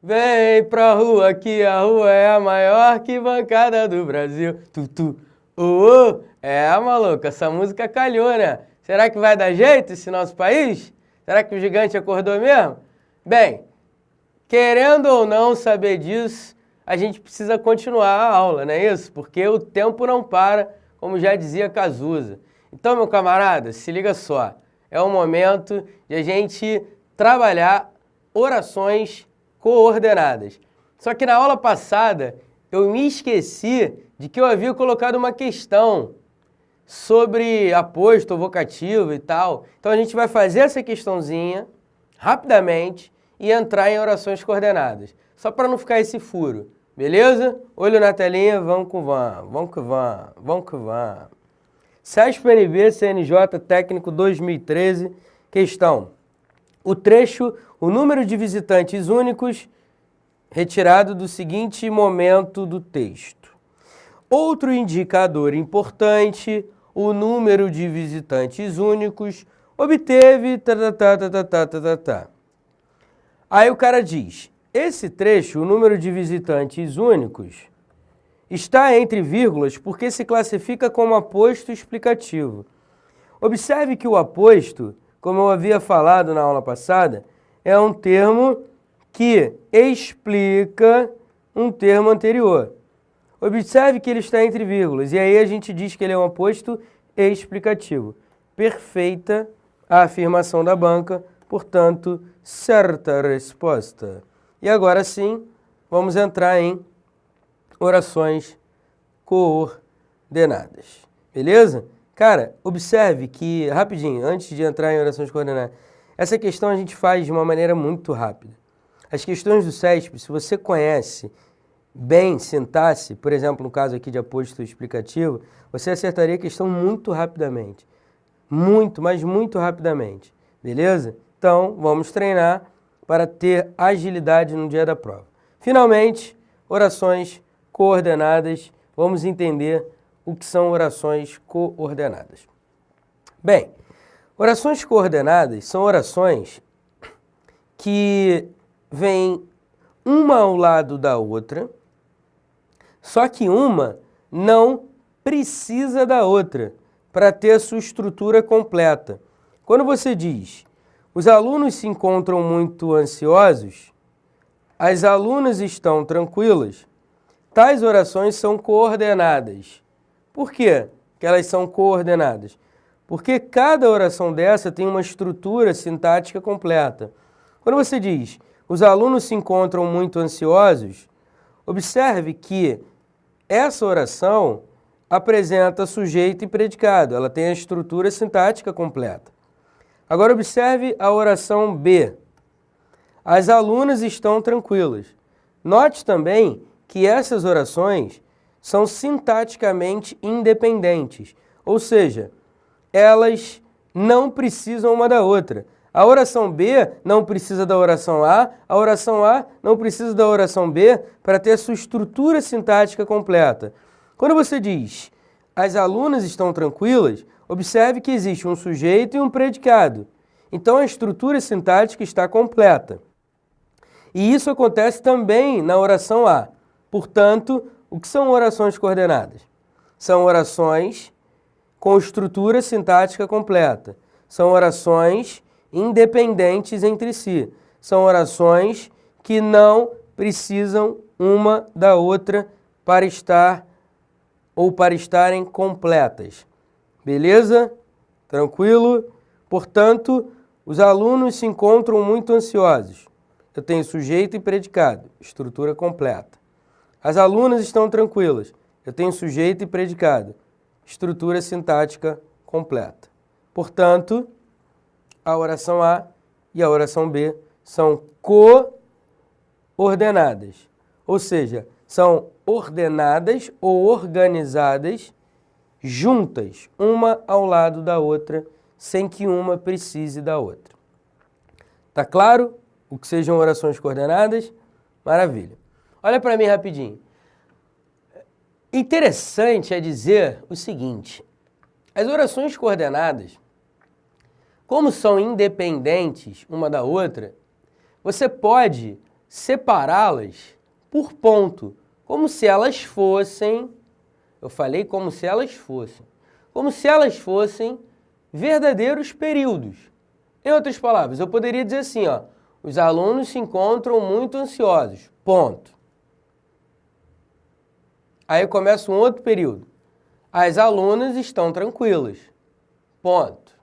Vem pra rua que a rua é a maior arquibancada do Brasil. Maluco, essa música calhou, né? Será que vai dar jeito esse nosso país? Será que o gigante acordou mesmo? Bem, querendo ou não saber disso, a gente precisa continuar a aula, não é isso? Porque o tempo não para, como já dizia Cazuza. Então, meu camarada, se liga só. É o momento de a gente trabalhar orações coordenadas. Só que na aula passada, eu me esqueci de que eu havia colocado uma questão sobre aposto, vocativo e tal. Então, a gente vai fazer essa questãozinha rapidamente e entrar em orações coordenadas. Só para não ficar esse furo, beleza? Olho na telinha, vamos que vamos, vamos que vamos, vamos que vamos. SESP-NB, CNJ, técnico 2013, questão. O trecho, o número de visitantes únicos, retirado do seguinte momento do texto. Outro indicador importante, o número de visitantes únicos, obteve... Aí o cara diz, esse trecho, o número de visitantes únicos, está entre vírgulas porque se classifica como aposto explicativo. Observe que o aposto, como eu havia falado na aula passada, é um termo que explica um termo anterior. Observe que ele está entre vírgulas, e aí a gente diz que ele é um aposto explicativo. Perfeita a afirmação da banca, portanto, certa resposta. E agora sim, vamos entrar em orações coordenadas. Beleza? Cara, observe que, rapidinho, antes de entrar em orações coordenadas, essa questão a gente faz de uma maneira muito rápida. As questões do SESP, se você conhece bem sintaxe, por exemplo, no caso aqui de aposto explicativo, você acertaria a questão muito rapidamente. Muito, mas muito rapidamente. Beleza? Então, vamos treinar para ter agilidade no dia da prova. Finalmente, orações coordenadas. Vamos entender o que são orações coordenadas. Bem, orações coordenadas são orações que vêm uma ao lado da outra, só que uma não precisa da outra para ter a sua estrutura completa. Quando você diz, os alunos se encontram muito ansiosos, as alunas estão tranquilas, tais orações são coordenadas. Por quê que elas são coordenadas? Porque cada oração dessa tem uma estrutura sintática completa. Quando você diz, os alunos se encontram muito ansiosos, observe que essa oração apresenta sujeito e predicado. Ela tem a estrutura sintática completa. Agora observe a oração B. As alunas estão tranquilas. Note também que essas orações são sintaticamente independentes, ou seja, elas não precisam uma da outra. A oração B não precisa da oração A não precisa da oração B para ter a sua estrutura sintática completa. Quando você diz, as alunas estão tranquilas, observe que existe um sujeito e um predicado. Então a estrutura sintática está completa. E isso acontece também na oração A. Portanto, o que são orações coordenadas? São orações com estrutura sintática completa. São orações independentes entre si. São orações que não precisam uma da outra para estar ou para estarem completas. Beleza? Tranquilo? Portanto, os alunos se encontram muito ansiosos. Eu tenho sujeito e predicado, estrutura completa. As alunas estão tranquilas. Eu tenho sujeito e predicado, estrutura sintática completa. Portanto, a oração A e a oração B são coordenadas, ou seja, são ordenadas ou organizadas juntas, uma ao lado da outra, sem que uma precise da outra. Tá claro o que sejam orações coordenadas? Maravilha. Olha para mim rapidinho. Interessante é dizer o seguinte, as orações coordenadas, como são independentes uma da outra, você pode separá-las por ponto, como se elas fossem, eu falei como se elas fossem verdadeiros períodos. Em outras palavras, eu poderia dizer assim, ó, os alunos se encontram muito ansiosos, ponto. Aí começa um outro período. As alunas estão tranquilas, ponto.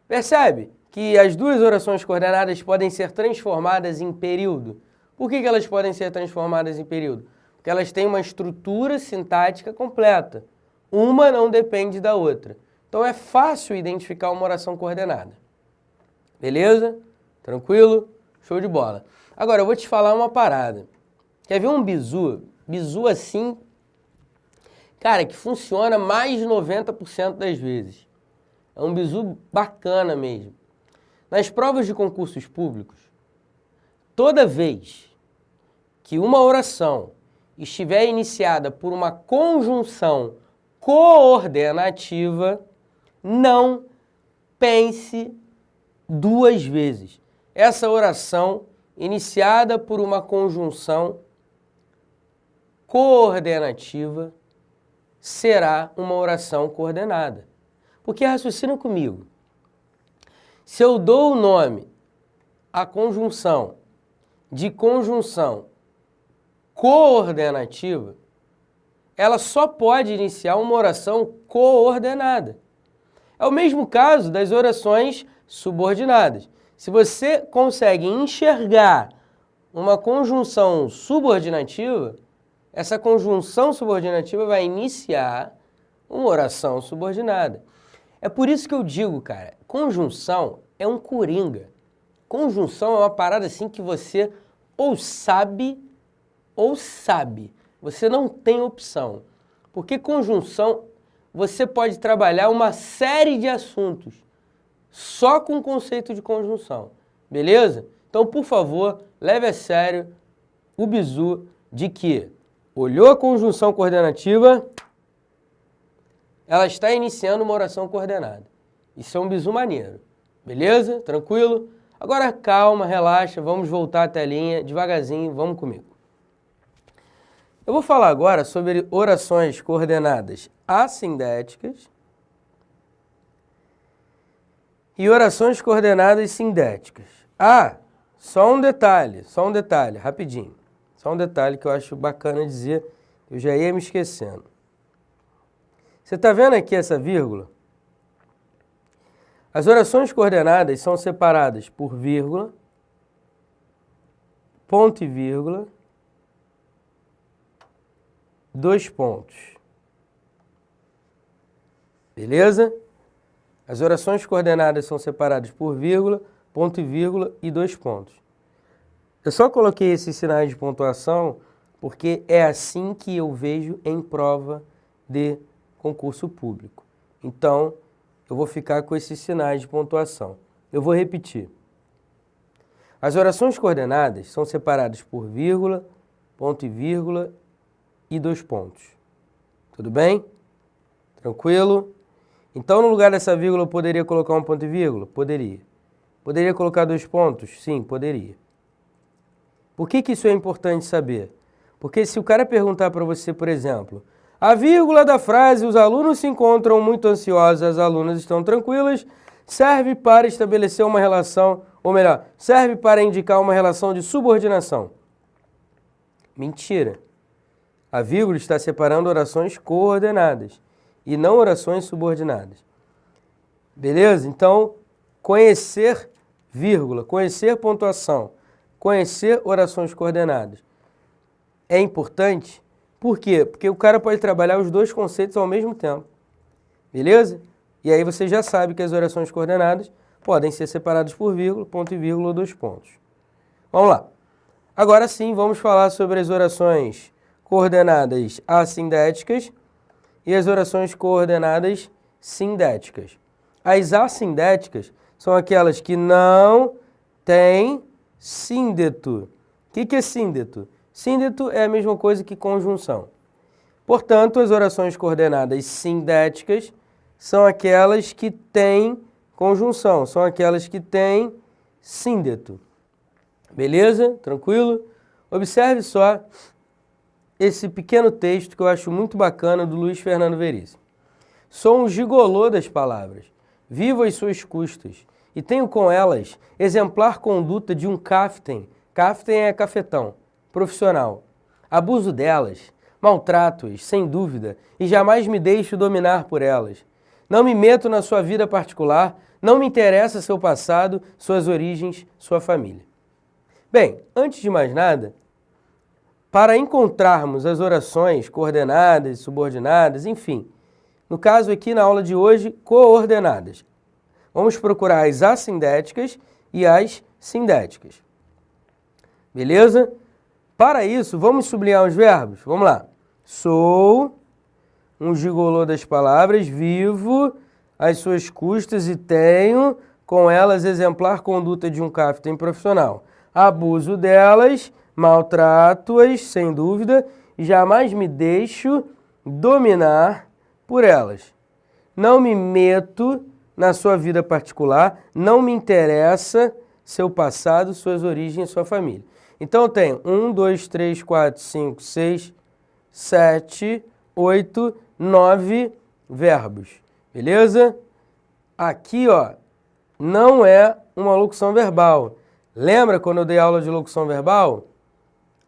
Percebe que as duas orações coordenadas podem ser transformadas em período? Por que elas podem ser transformadas em período? Porque elas têm uma estrutura sintática completa. Uma não depende da outra. Então é fácil identificar uma oração coordenada. Beleza? Tranquilo? Show de bola. Agora eu vou te falar uma parada. Quer ver um bizu? Bizu assim, cara, que funciona mais de 90% das vezes. É um bizu bacana mesmo. Nas provas de concursos públicos, toda vez que uma oração estiver iniciada por uma conjunção coordenativa, não pense duas vezes. Essa oração iniciada por uma conjunção coordenativa será uma oração coordenada. Porque raciocina comigo. Se eu dou o nome à conjunção de conjunção coordenativa, ela só pode iniciar uma oração coordenada. É o mesmo caso das orações subordinadas. Se você consegue enxergar uma conjunção subordinativa, essa conjunção subordinativa vai iniciar uma oração subordinada. É por isso que eu digo, cara, conjunção é um coringa. Conjunção é uma parada assim que você ou sabe, você não tem opção. Porque conjunção, você pode trabalhar uma série de assuntos só com o conceito de conjunção, beleza? Então, por favor, leve a sério o bizu de que olhou a conjunção coordenativa, ela está iniciando uma oração coordenada. Isso é um bizu maneiro, beleza? Tranquilo? Agora calma, relaxa, vamos voltar à telinha devagarzinho, vamos comigo. Eu vou falar agora sobre orações coordenadas assindéticas e orações coordenadas sindéticas. Ah, só um detalhe, rapidinho. Só um detalhe que eu acho bacana dizer, eu já ia me esquecendo. Você está vendo aqui essa vírgula? As orações coordenadas são separadas por vírgula, ponto e vírgula, dois pontos. Beleza? As orações coordenadas são separadas por vírgula, ponto e vírgula e dois pontos. Eu só coloquei esses sinais de pontuação porque é assim que eu vejo em prova de concurso público. Então, eu vou ficar com esses sinais de pontuação. Eu vou repetir. As orações coordenadas são separadas por vírgula, ponto e vírgula e dois pontos. Tudo bem? Tranquilo? Então, no lugar dessa vírgula, eu poderia colocar um ponto e vírgula? Poderia. Poderia colocar dois pontos? Sim, poderia. Por que isso é importante saber? Porque se o cara perguntar para você, por exemplo, a vírgula da frase, os alunos se encontram muito ansiosos, as alunas estão tranquilas, serve para estabelecer uma relação, ou melhor, serve para indicar uma relação de subordinação. Mentira. A vírgula está separando orações coordenadas e não orações subordinadas. Beleza? Então, conhecer vírgula, conhecer pontuação, conhecer orações coordenadas é importante. Por quê? Porque o cara pode trabalhar os dois conceitos ao mesmo tempo. Beleza? E aí você já sabe que as orações coordenadas podem ser separadas por vírgula, ponto e vírgula ou dois pontos. Vamos lá. Agora sim, vamos falar sobre as orações coordenadas assindéticas e as orações coordenadas sindéticas. As assindéticas são aquelas que não têm síndeto. O que é síndeto? Síndeto é a mesma coisa que conjunção. Portanto, as orações coordenadas sindéticas são aquelas que têm conjunção, são aquelas que têm síndeto. Beleza? Tranquilo? Observe só esse pequeno texto que eu acho muito bacana do Luiz Fernando Veríssimo. Sou um gigolô das palavras, vivo às suas custas, e tenho com elas exemplar conduta de um caften, caften é cafetão, profissional. Abuso delas, maltrato-as, sem dúvida, e jamais me deixo dominar por elas. Não me meto na sua vida particular, não me interessa seu passado, suas origens, sua família. Bem, antes de mais nada, para encontrarmos as orações coordenadas, subordinadas, enfim, no caso aqui na aula de hoje, coordenadas, vamos procurar as assindéticas e as sindéticas. Beleza? Para isso, vamos sublinhar os verbos? Vamos lá. Sou um gigolô das palavras, vivo às suas custas e tenho com elas exemplar conduta de um caften profissional. Abuso delas, maltrato-as, sem dúvida, e jamais me deixo dominar por elas. Não me meto na sua vida particular, não me interessa seu passado, suas origens, sua família. Então eu tenho 1, 2, 3, 4, 5, 6, 7, 8, 9 verbos. Beleza? Aqui, ó, não é uma locução verbal. Lembra quando eu dei aula de locução verbal?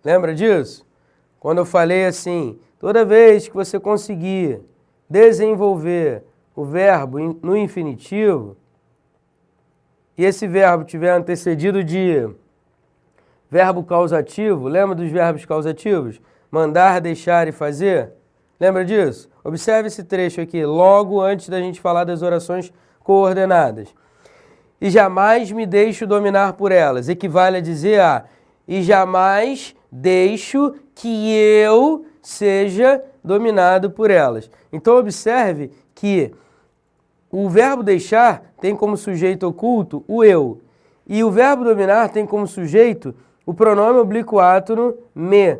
Lembra disso? Quando eu falei assim, toda vez que você conseguir desenvolver o verbo no infinitivo, e esse verbo tiver antecedido de verbo causativo, lembra dos verbos causativos? Mandar, deixar e fazer? Lembra disso? Observe esse trecho aqui, logo antes da gente falar das orações coordenadas. E jamais me deixo dominar por elas. Equivale a dizer e jamais deixo que eu seja dominado por elas. Então observe que o verbo deixar tem como sujeito oculto o eu. E o verbo dominar tem como sujeito o pronome oblíquo átono me.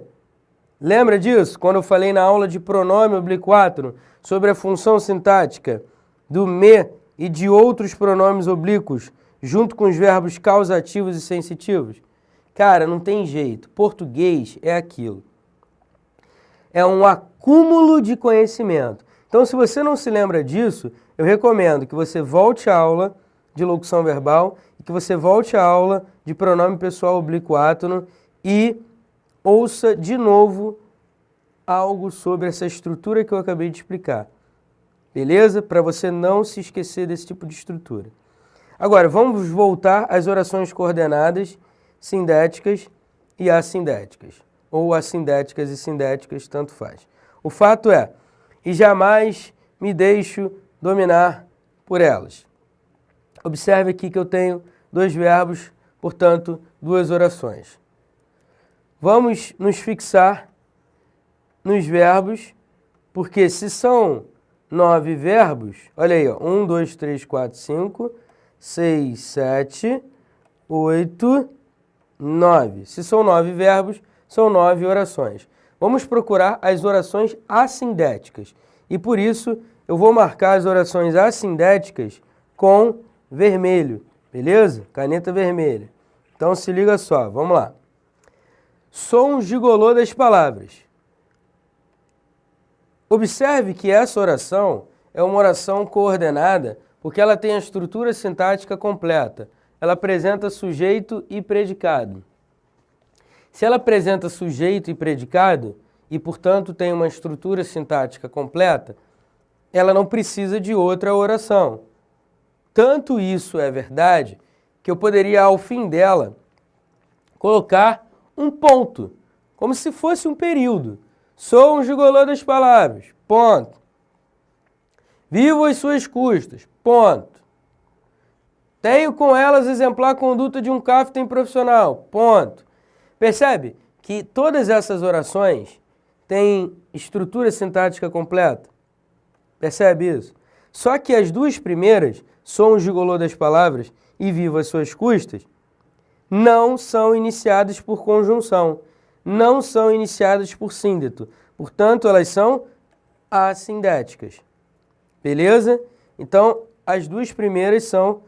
Lembra disso? Quando eu falei na aula de pronome oblíquo átono sobre a função sintática do me e de outros pronomes oblíquos, junto com os verbos causativos e sensitivos? Cara, não tem jeito. Português é aquilo. É um acúmulo de conhecimento. Então, se você não se lembra disso, eu recomendo que você volte à aula de locução verbal e que você volte à aula de pronome pessoal oblíquo átono e ouça de novo algo sobre essa estrutura que eu acabei de explicar. Beleza? Para você não se esquecer desse tipo de estrutura. Agora, vamos voltar às orações coordenadas, sindéticas e assindéticas. Ou assindéticas e sindéticas, tanto faz. O fato é, e jamais me deixo dominar por elas. Observe aqui que eu tenho dois verbos, portanto, duas orações. Vamos nos fixar nos verbos, porque se são 9 verbos, olha aí, ó, 1, 2, 3, 4, 5, 6, 7, 8, 9. Se são 9 verbos, são 9 orações. Vamos procurar as orações assindéticas. E por isso, eu vou marcar as orações assindéticas com vermelho, beleza? Caneta vermelha. Então se liga só, vamos lá. Sou um gigolô das palavras. Observe que essa oração é uma oração coordenada porque ela tem a estrutura sintática completa. Ela apresenta sujeito e predicado. Se ela apresenta sujeito e predicado, e portanto tem uma estrutura sintática completa, ela não precisa de outra oração. Tanto isso é verdade que eu poderia, ao fim dela, colocar um ponto, como se fosse um período. Sou um gigolô das palavras, ponto. Vivo às suas custas, ponto. Tenho com elas exemplar conduta de um caften profissional, ponto. Percebe que todas essas orações têm estrutura sintática completa? Percebe isso? Só que as duas primeiras, sou um gigolô das palavras e vivo às suas custas, não são iniciadas por conjunção, não são iniciadas por síndeto. Portanto, elas são assindéticas. Beleza? Então, as duas primeiras são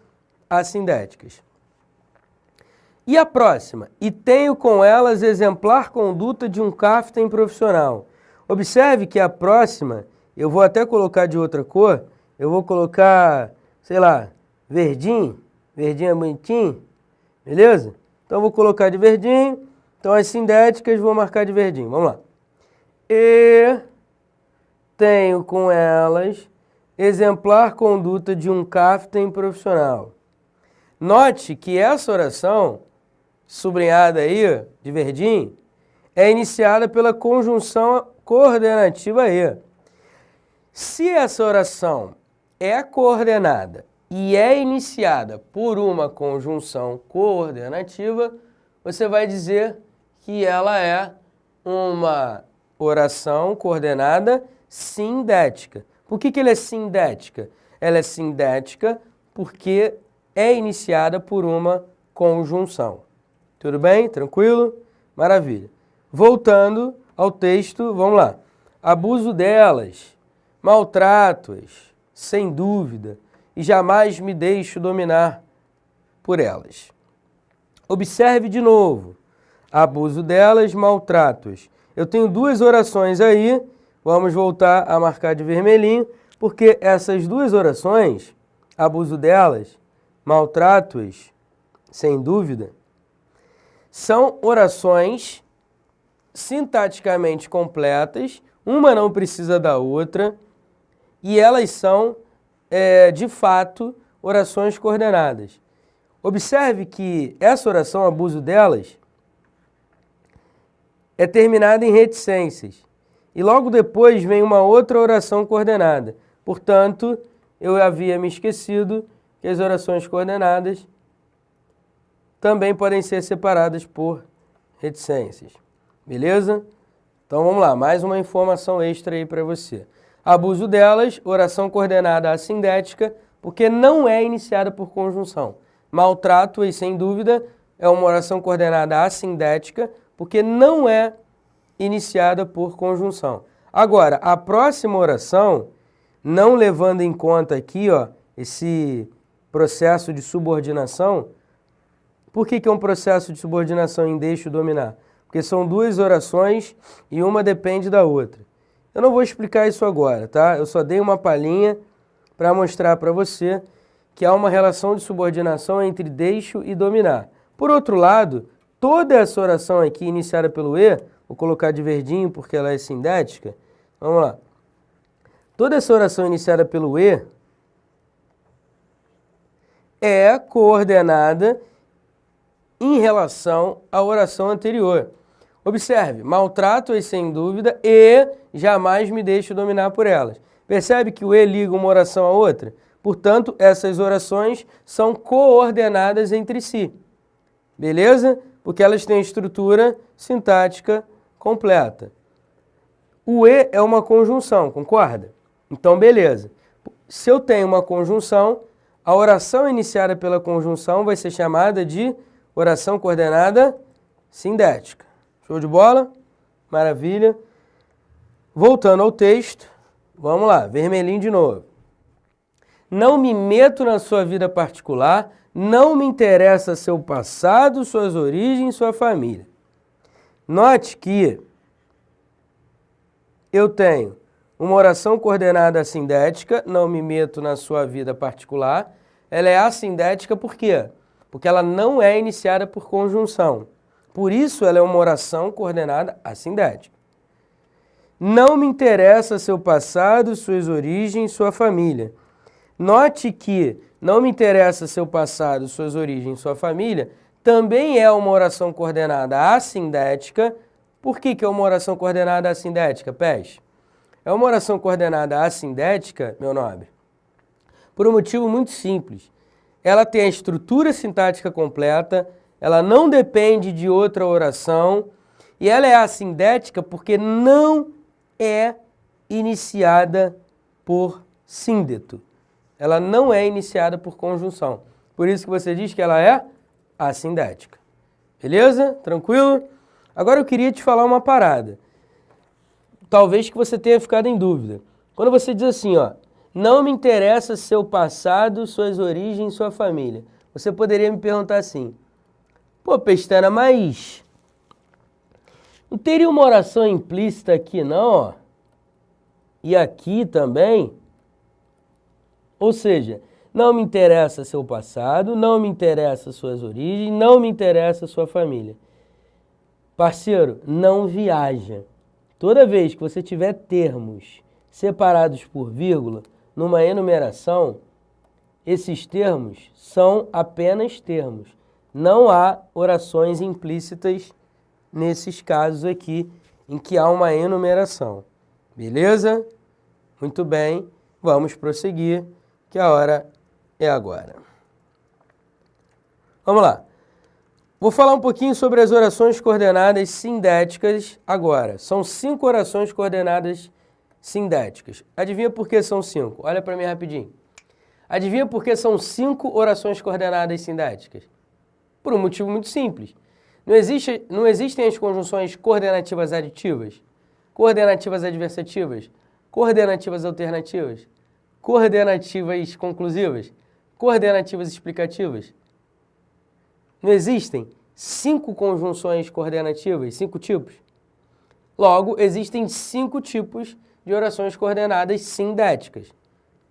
assindéticas. E a próxima? E tenho com elas exemplar conduta de um captain profissional. Observe que a próxima, eu vou até colocar de outra cor, eu vou colocar, sei lá, verdinho é bonitinho, beleza? Então eu vou colocar de verdinho, então as sindéticas vou marcar de verdinho, vamos lá. E tenho com elas exemplar conduta de um captain profissional. Note que essa oração, sublinhada aí, de verdinho, é iniciada pela conjunção coordenativa E. Se essa oração é coordenada e é iniciada por uma conjunção coordenativa, você vai dizer que ela é uma oração coordenada sindética. Por que ela é sindética? Ela é sindética porque é iniciada por uma conjunção. Tudo bem? Tranquilo? Maravilha. Voltando ao texto, vamos lá. Abuso delas, maltrato-as, sem dúvida, e jamais me deixo dominar por elas. Observe de novo. Abuso delas, maltrato-as. Eu tenho duas orações aí, vamos voltar a marcar de vermelhinho, porque essas duas orações, abuso delas, maltrato-as, sem dúvida, são orações sintaticamente completas, uma não precisa da outra, e elas são, de fato, orações coordenadas. Observe que essa oração, abuso delas, é terminada em reticências. E logo depois vem uma outra oração coordenada. Portanto, eu havia me esquecido que as orações coordenadas também podem ser separadas por reticências. Beleza? Então vamos lá, mais uma informação extra aí para você. Abuso delas, oração coordenada assindética, porque não é iniciada por conjunção. Maltrato, e sem dúvida, é uma oração coordenada assindética, porque não é iniciada por conjunção. Agora, a próxima oração, não levando em conta aqui, ó, esse processo de subordinação, por que é um processo de subordinação em deixo dominar? Porque são duas orações e uma depende da outra. Eu não vou explicar isso agora, tá? Eu só dei uma palhinha para mostrar para você que há uma relação de subordinação entre deixo e dominar. Por outro lado, toda essa oração aqui iniciada pelo E, vou colocar de verdinho porque ela é sindética, vamos lá. Toda essa oração iniciada pelo E é coordenada em relação à oração anterior. Observe, maltrato-as sem dúvida e jamais me deixo dominar por elas. Percebe que o E liga uma oração à outra? Portanto, essas orações são coordenadas entre si. Beleza? Porque elas têm estrutura sintática completa. O E é uma conjunção, concorda? Então, beleza. Se eu tenho uma conjunção, a oração iniciada pela conjunção vai ser chamada de oração coordenada sindética. Show de bola? Maravilha. Voltando ao texto, vamos lá, vermelhinho de novo. Não me meto na sua vida particular, não me interessa seu passado, suas origens, sua família. Note que eu tenho uma oração coordenada assindética, não me meto na sua vida particular. Ela é assindética por quê? Porque ela não é iniciada por conjunção. Por isso, ela é uma oração coordenada assindética. Não me interessa seu passado, suas origens, sua família. Note que não me interessa seu passado, suas origens, sua família, também é uma oração coordenada assindética. Por que é uma oração coordenada assindética, Pés? É uma oração coordenada assindética, meu nobre, por um motivo muito simples. Ela tem a estrutura sintática completa, ela não depende de outra oração e ela é assindética porque não é iniciada por síndeto. Ela não é iniciada por conjunção. Por isso que você diz que ela é assindética. Beleza? Tranquilo? Agora eu queria te falar uma parada. Talvez que você tenha ficado em dúvida. Quando você diz assim, ó, não me interessa seu passado, suas origens, sua família. Você poderia me perguntar assim, Pô, Pestana, mas não teria uma oração implícita aqui não, ó? E aqui também? Ou seja, não me interessa seu passado, não me interessa suas origens, não me interessa sua família. Parceiro, não viaja. Toda vez que você tiver termos separados por vírgula numa enumeração, esses termos são apenas termos. Não há orações implícitas nesses casos aqui em que há uma enumeração. Beleza? Muito bem, vamos prosseguir, que a hora é agora. Vamos lá. Vou falar um pouquinho sobre as orações coordenadas sindéticas agora. São 5 orações coordenadas sindéticas. Adivinha por que são 5? Olha para mim rapidinho. Adivinha por que são 5 orações coordenadas sindéticas? Por um motivo muito simples. Não existem as conjunções coordenativas aditivas, coordenativas adversativas, coordenativas alternativas, coordenativas conclusivas, coordenativas explicativas. Não existem 5 conjunções coordenativas, 5 tipos. Logo, existem 5 tipos de orações coordenadas sindéticas.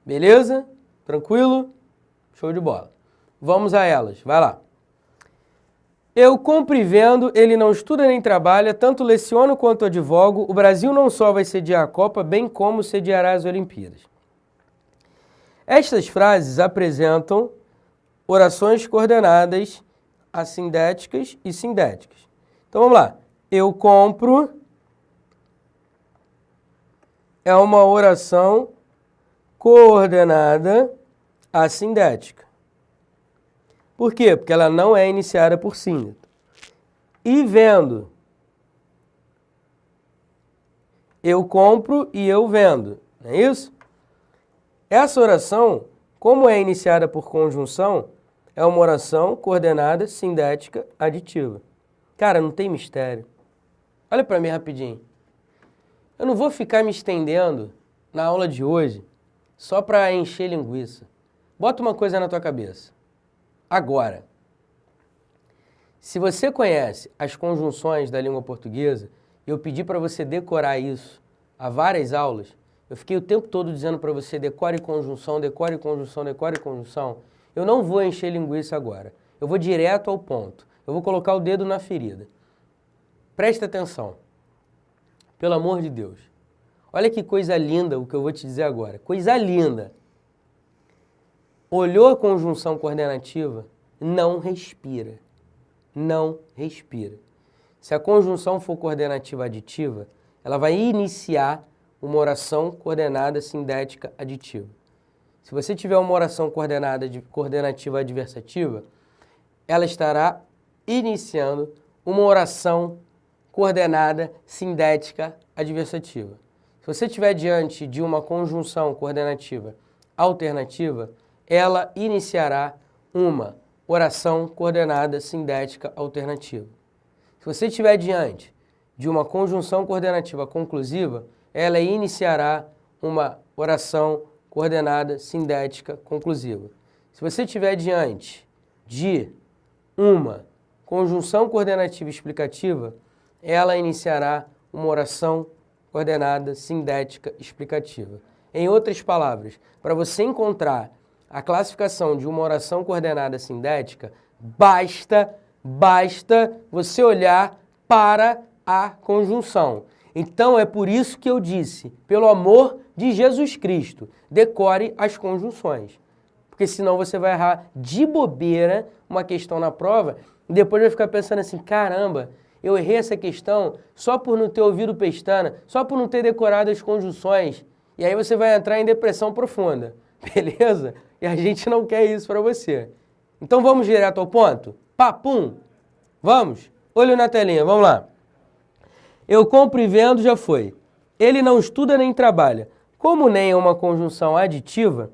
Beleza? Tranquilo? Show de bola. Vamos a elas. Vai lá. Eu compro e vendo, ele não estuda nem trabalha, tanto leciono quanto advogo, o Brasil não só vai sediar a Copa, bem como sediará as Olimpíadas. Estas frases apresentam orações coordenadas assindéticas e sindéticas. Então vamos lá. Eu compro é uma oração coordenada assindética. Por quê? Porque ela não é iniciada por síndeto. E vendo. Eu compro e eu vendo. Não é isso? Essa oração, como é iniciada por conjunção, é uma oração coordenada sindética aditiva. Cara, não tem mistério. Olha para mim rapidinho. Eu não vou ficar me estendendo na aula de hoje só para encher linguiça. Bota uma coisa na tua cabeça. Agora, se você conhece as conjunções da língua portuguesa, eu pedi para você decorar isso há várias aulas, eu fiquei o tempo todo dizendo para você decore conjunção, decore conjunção, decore conjunção. Eu não vou encher linguiça agora. Eu vou direto ao ponto. Eu vou colocar o dedo na ferida. Presta atenção. Pelo amor de Deus. Olha que coisa linda o que eu vou te dizer agora. Coisa linda. Olhou a conjunção coordenativa? Não respira. Não respira. Se a conjunção for coordenativa aditiva, ela vai iniciar uma oração coordenada sindética aditiva. Se você tiver uma oração coordenativa adversativa, ela estará iniciando uma oração coordenada sindética adversativa. Se você estiver diante de uma conjunção coordenativa alternativa, ela iniciará uma oração coordenada sindética alternativa. Se você estiver diante de uma conjunção coordenativa conclusiva, ela iniciará uma oração coordenada sindética conclusiva. Se você estiver diante de uma conjunção coordenativa explicativa, ela iniciará uma oração coordenada sindética explicativa. Em outras palavras, para você encontrar a classificação de uma oração coordenada sindética, basta você olhar para a conjunção. Então é por isso que eu disse, pelo amor de Jesus Cristo, decore as conjunções. Porque senão você vai errar de bobeira uma questão na prova e depois vai ficar pensando assim, caramba, eu errei essa questão só por não ter ouvido Pestana, só por não ter decorado as conjunções. E aí você vai entrar em depressão profunda, beleza? E a gente não quer isso para você. Então vamos direto ao ponto? Papum! Vamos? Olho na telinha, vamos lá. Eu compro e vendo já foi. Ele não estuda nem trabalha. Como nem é uma conjunção aditiva,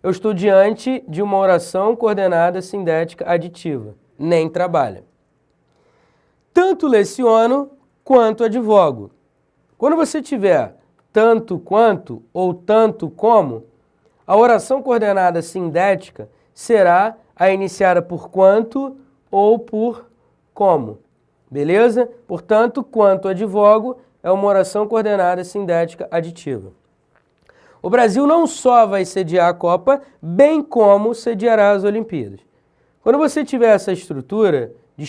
eu estou diante de uma oração coordenada sindética aditiva. Nem trabalha. Tanto leciono quanto advogo. Quando você tiver tanto quanto ou tanto como, a oração coordenada sindética será a iniciada por quanto ou por como. Beleza? Portanto, quanto advogo é uma oração coordenada sindética aditiva. O Brasil não só vai sediar a Copa, bem como sediará as Olimpíadas. Quando você tiver essa estrutura de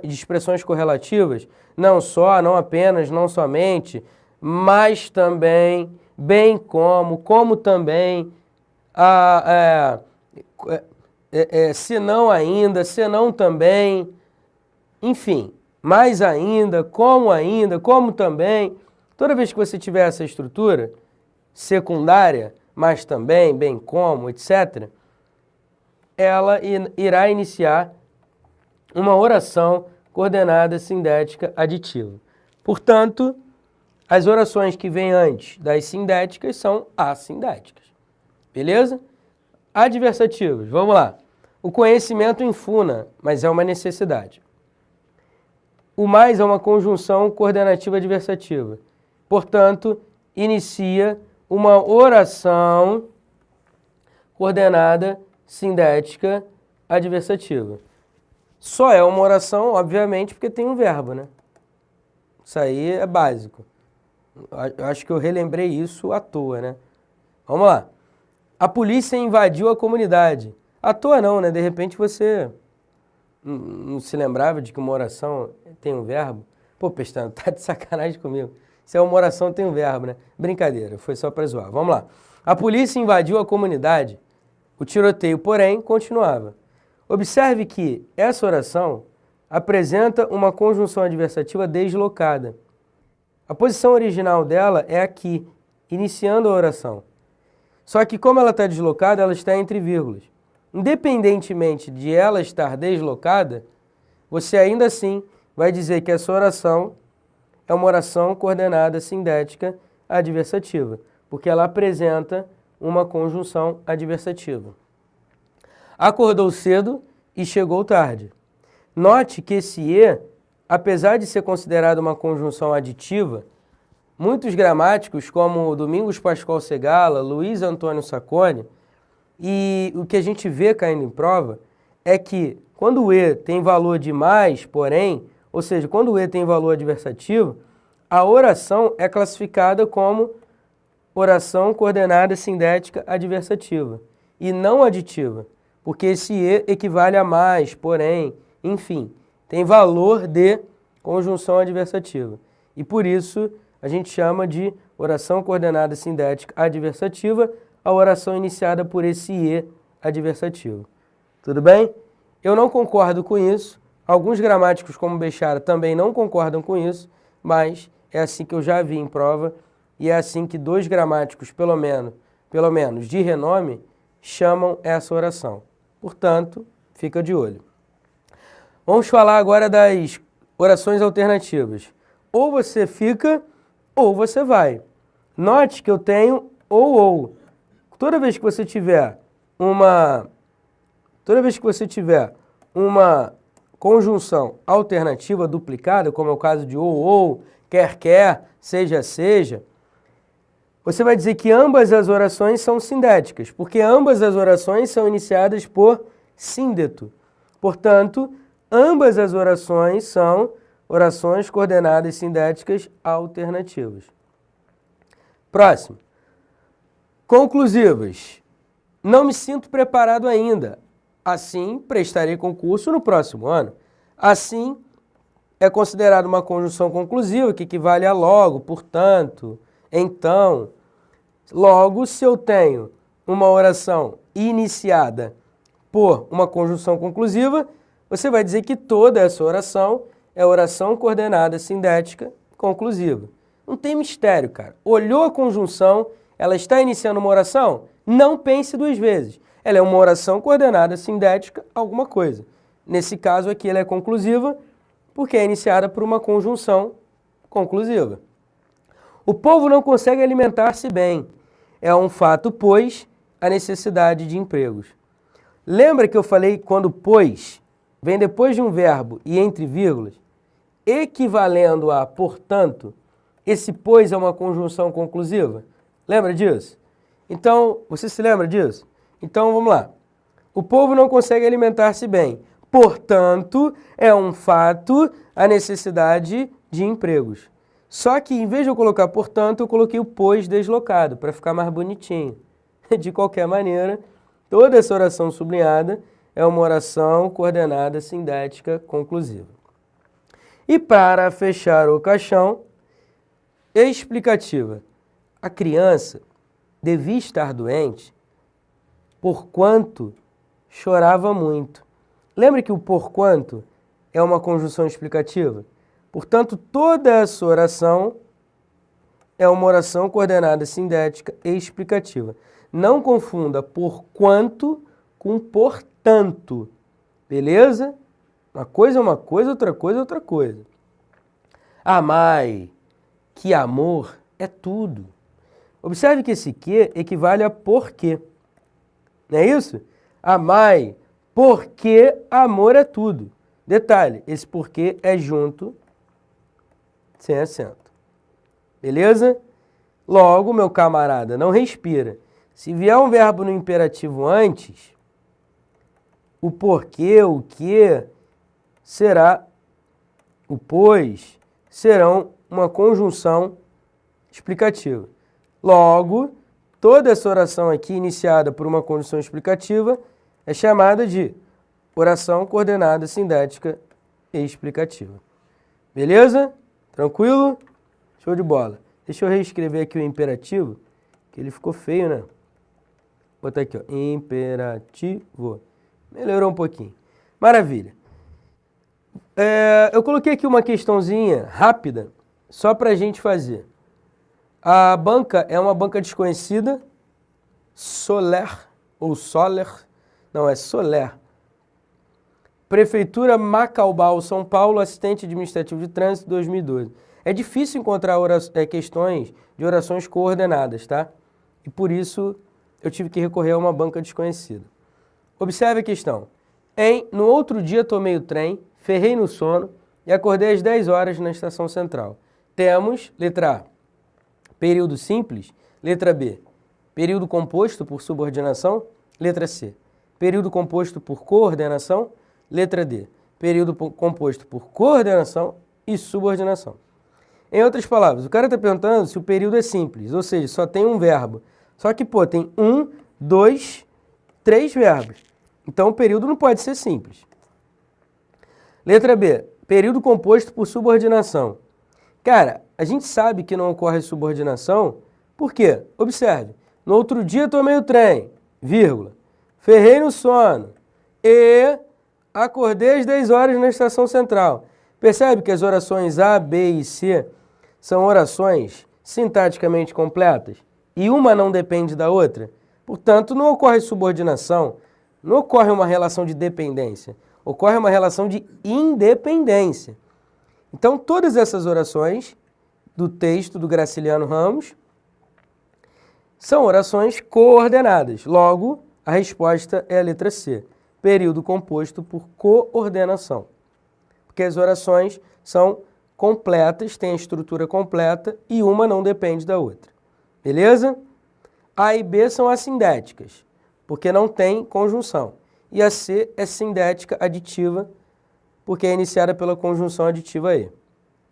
expressões correlativas, não só, não apenas, não somente, mas também, bem como também, se não ainda, se não também, enfim, mais ainda, como também. Toda vez que você tiver essa estrutura secundária, mas também, bem como, etc., ela irá iniciar uma oração coordenada sindética aditiva. Portanto, as orações que vêm antes das sindéticas são assindéticas. Beleza? Adversativos, vamos lá. O conhecimento infuna, mas é uma necessidade. O mais é uma conjunção coordenativa adversativa. Portanto, inicia uma oração coordenada sindética adversativa. Só é uma oração, obviamente, porque tem um verbo, né? Isso aí é básico. Eu acho que eu relembrei isso à toa, né? Vamos lá. A polícia invadiu a comunidade. À toa não, né? De repente você não se lembrava de que uma oração tem um verbo. Pô, Pestana, tá de sacanagem comigo. Se é uma oração, tem um verbo, né? Brincadeira, foi só para zoar. Vamos lá. A polícia invadiu a comunidade. O tiroteio, porém, continuava. Observe que essa oração apresenta uma conjunção adversativa deslocada. A posição original dela é aqui, iniciando a oração. Só que como ela está deslocada, ela está entre vírgulas. Independentemente de ela estar deslocada, você ainda assim vai dizer que essa oração é uma oração coordenada sindética adversativa, porque ela apresenta uma conjunção adversativa. Acordou cedo e chegou tarde. Note que esse e, apesar de ser considerado uma conjunção aditiva, muitos gramáticos, como Domingos Pascoal Segala, Luiz Antônio Sacconi, e o que a gente vê caindo em prova é que quando o e tem valor de mais, porém, ou seja, quando o e tem valor adversativo, a oração é classificada como oração coordenada sindética adversativa e não aditiva, porque esse e equivale a mais, porém, enfim, tem valor de conjunção adversativa. E por isso a gente chama de oração coordenada sindética adversativa a oração iniciada por esse e adversativo. Tudo bem? Eu não concordo com isso. Alguns gramáticos, como Bechara, também não concordam com isso, mas é assim que eu já vi em prova e é assim que dois gramáticos, pelo menos de renome, chamam essa oração. Portanto, fica de olho. Vamos falar agora das orações alternativas. Ou você fica, ou você vai. Note que eu tenho ou. Toda vez que você tiver uma conjunção alternativa duplicada, como é o caso de ou, quer, seja, você vai dizer que ambas as orações são sindéticas, porque ambas as orações são iniciadas por síndeto. Portanto, ambas as orações são orações coordenadas sindéticas alternativas. Próximo. Conclusivas. Não me sinto preparado ainda. Assim, prestarei concurso no próximo ano. Assim, é considerada uma conjunção conclusiva que equivale a logo, portanto, então. Logo, se eu tenho uma oração iniciada por uma conjunção conclusiva, você vai dizer que toda essa oração é oração coordenada sindética conclusiva. Não tem mistério, cara. Olhou a conjunção, ela está iniciando uma oração? Não pense duas vezes. Ela é uma oração coordenada sindética alguma coisa. Nesse caso aqui ela é conclusiva porque é iniciada por uma conjunção conclusiva. O povo não consegue alimentar-se bem. É um fato, pois, a necessidade de empregos. Lembra que eu falei quando pois vem depois de um verbo e entre vírgulas, equivalendo a portanto, esse pois é uma conjunção conclusiva? Lembra disso? Então, você se lembra disso? Então, vamos lá. O povo não consegue alimentar-se bem. Portanto, é um fato a necessidade de empregos. Só que, em vez de eu colocar portanto, eu coloquei o pois deslocado, para ficar mais bonitinho. De qualquer maneira, toda essa oração sublinhada é uma oração coordenada sindética conclusiva. E para fechar o caixão, explicativa. A criança devia estar doente porquanto chorava muito. Lembra que o porquanto é uma conjunção explicativa? Portanto, toda essa oração é uma oração coordenada sindética e explicativa. Não confunda porquanto com portanto. Beleza? Uma coisa é uma coisa, outra coisa é outra coisa. Amai, que amor é tudo. Observe que esse que equivale a porquê. Não é isso? Amai, porque amor é tudo. Detalhe, esse porquê é junto, sem acento. Beleza? Logo, meu camarada, não respira. Se vier um verbo no imperativo antes, o porquê, o que, será, o pois, serão uma conjunção explicativa. Logo, toda essa oração aqui iniciada por uma conjunção explicativa é chamada de oração coordenada sindética e explicativa. Beleza? Tranquilo? Show de bola. Deixa eu reescrever aqui o imperativo, que ele ficou feio, né? Vou botar aqui, ó, imperativo. Melhorou um pouquinho. Maravilha. Eu coloquei aqui uma questãozinha rápida, só para a gente fazer. A banca é uma banca desconhecida, Soler, ou Soler, não, é Soler. Prefeitura Macaubal, São Paulo, assistente administrativo de trânsito, 2012. É difícil encontrar questões de orações coordenadas, tá? E por isso eu tive que recorrer a uma banca desconhecida. Observe a questão. No outro dia tomei o trem, ferrei no sono e acordei às 10 horas na estação central. Temos, letra A, período simples, letra B, período composto por subordinação, letra C, período composto por coordenação, letra D, período composto por coordenação e subordinação. Em outras palavras, o cara está perguntando se o período é simples, ou seja, só tem um verbo. Só que, tem 1, 2, 3 verbos. Então, o período não pode ser simples. Letra B, período composto por subordinação. Cara, a gente sabe que não ocorre subordinação, por quê? Observe, no outro dia tomei o trem, vírgula, ferrei no sono e acordei às 10 horas na estação central. Percebe que as orações A, B e C são orações sintaticamente completas e uma não depende da outra? Portanto, não ocorre subordinação, não ocorre uma relação de dependência, ocorre uma relação de independência. Então, todas essas orações do texto do Graciliano Ramos são orações coordenadas. Logo, a resposta é a letra C, período composto por coordenação. Porque as orações são completas, têm a estrutura completa e uma não depende da outra. Beleza? A e B são assindéticas, porque não tem conjunção. E a C é sindética aditiva, porque é iniciada pela conjunção aditiva E.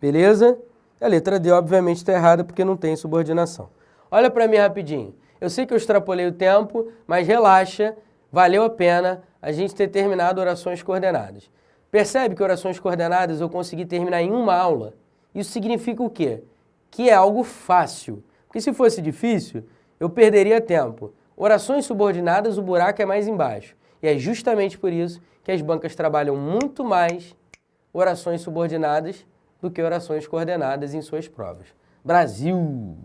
Beleza? A letra D, obviamente, está errada, porque não tem subordinação. Olha para mim rapidinho. Eu sei que eu extrapolei o tempo, mas relaxa, valeu a pena a gente ter terminado orações coordenadas. Percebe que orações coordenadas eu consegui terminar em uma aula? Isso significa o quê? Que é algo fácil. Porque se fosse difícil, eu perderia tempo. Orações subordinadas, o buraco é mais embaixo. E é justamente por isso que as bancas trabalham muito mais orações subordinadas do que orações coordenadas em suas provas. Brasil!